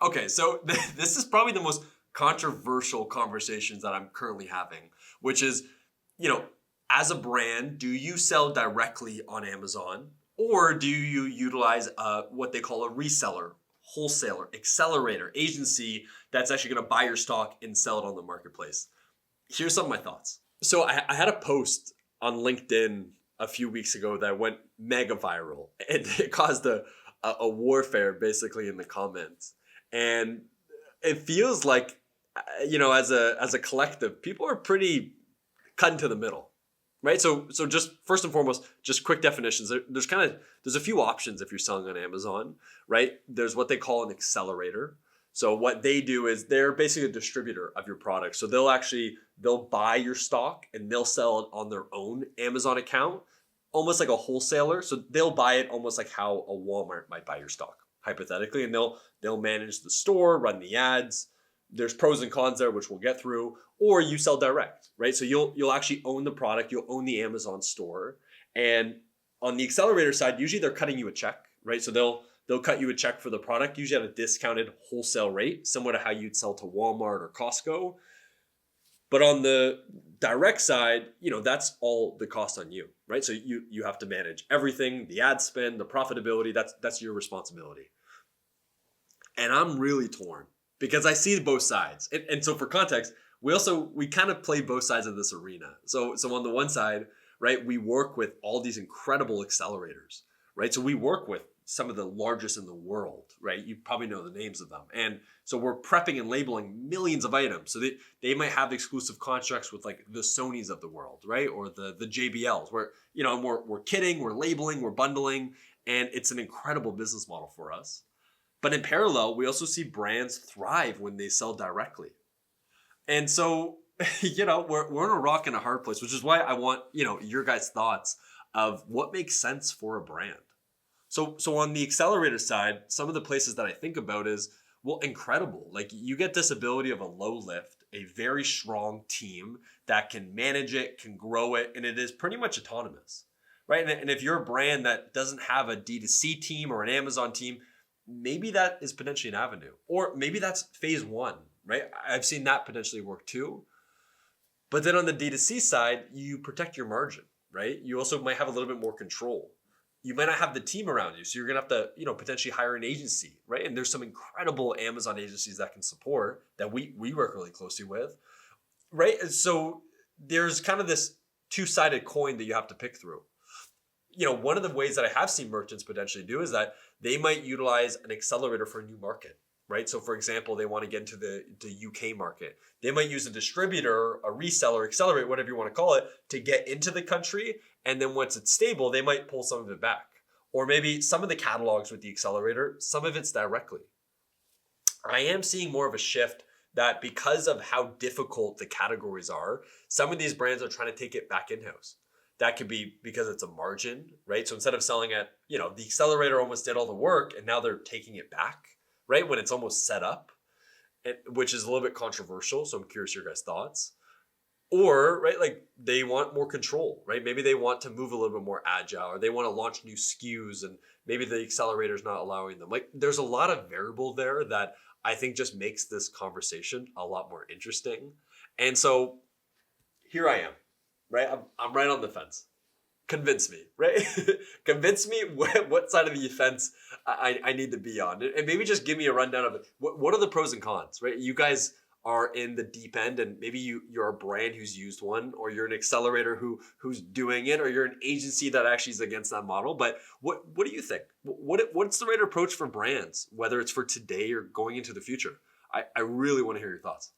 Okay, so this is probably the most controversial conversations that I'm currently having, which is, you know, as a brand, do you sell directly on Amazon or do you utilize what they call a reseller, wholesaler, accelerator, agency that's actually going to buy your stock and sell it on the marketplace? Here's some of my thoughts. So I had a post on LinkedIn a few weeks ago that went mega viral and it caused a warfare basically in the comments. And it feels like, as a collective, people are pretty cut into the middle, right? So just first and foremost, just quick definitions. There's a few options if you're selling on Amazon, right? There's what they call an accelerator. So what they do is they're basically a distributor of your product. So they'll buy your stock and they'll sell it on their own Amazon account, almost like a wholesaler. So they'll buy it almost like how a Walmart might buy your stock, hypothetically, and they'll manage the store, run the ads. There's pros and cons there, which we'll get through. Or you sell direct, right? So you'll actually own the product, you'll own the Amazon store. And on the accelerator side, usually they're cutting you a check, right? So they'll cut you a check for the product, usually at a discounted wholesale rate, similar to how you'd sell to Walmart or Costco. But on the direct side, that's all the cost on you, right? So you have to manage everything, the ad spend, the profitability, that's your responsibility. And I'm really torn because I see both sides. And so for context, we kind of play both sides of this arena. So on the one side, right, we work with all these incredible accelerators, right? So we work with some of the largest in the world, right? You probably know the names of them. And so we're prepping and labeling millions of items. So they might have exclusive contracts with like the Sonys of the world, right? Or the JBLs where, we're kitting, we're labeling, we're bundling, and it's an incredible business model for us. But in parallel, we also see brands thrive when they sell directly. And so, we're in a rock and a hard place, which is why I want, your guys' thoughts of what makes sense for a brand. So on the accelerator side, some of the places that I think about is, well, incredible. Like you get this ability of a low lift, a very strong team that can manage it, can grow it, and it is pretty much autonomous, right? And if you're a brand that doesn't have a D2C team or an Amazon team, maybe that is potentially an avenue. Or maybe that's phase one, right? I've seen that potentially work too. But then on the D2C side, you protect your margin, right? You also might have a little bit more control. You might not have the team around you. So you're going to have to, potentially hire an agency, right? And there's some incredible Amazon agencies that can support that we work really closely with, right? And so there's kind of this two-sided coin that you have to pick through. One of the ways that I have seen merchants potentially do is that they might utilize an accelerator for a new market, right? So for example, they want to get into the UK market. They might use a distributor, a reseller, accelerate, whatever you want to call it, to get into the country. And then once it's stable, they might pull some of it back. Or maybe some of the catalogs with the accelerator, some of it's directly. I am seeing more of a shift that because of how difficult the categories are, some of these brands are trying to take it back in-house. That could be because it's a margin, right? So instead of selling at, the accelerator almost did all the work and now they're taking it back, right? When it's almost set up, which is a little bit controversial. So I'm curious your guys' thoughts. Or, right, like they want more control, right? Maybe they want to move a little bit more agile or they want to launch new SKUs and maybe the accelerator is not allowing them. Like there's a lot of variable there that I think just makes this conversation a lot more interesting. And so here I am, right? I'm right on the fence. Convince me, right? Convince me what side of the fence I need to be on. And maybe just give me a rundown of it. What are the pros and cons, right? You guys are in the deep end and maybe you're a brand who's used one or you're an accelerator who's doing it or you're an agency that actually is against that model. But what do you think? What's the right approach for brands, whether it's for today or going into the future? I really want to hear your thoughts.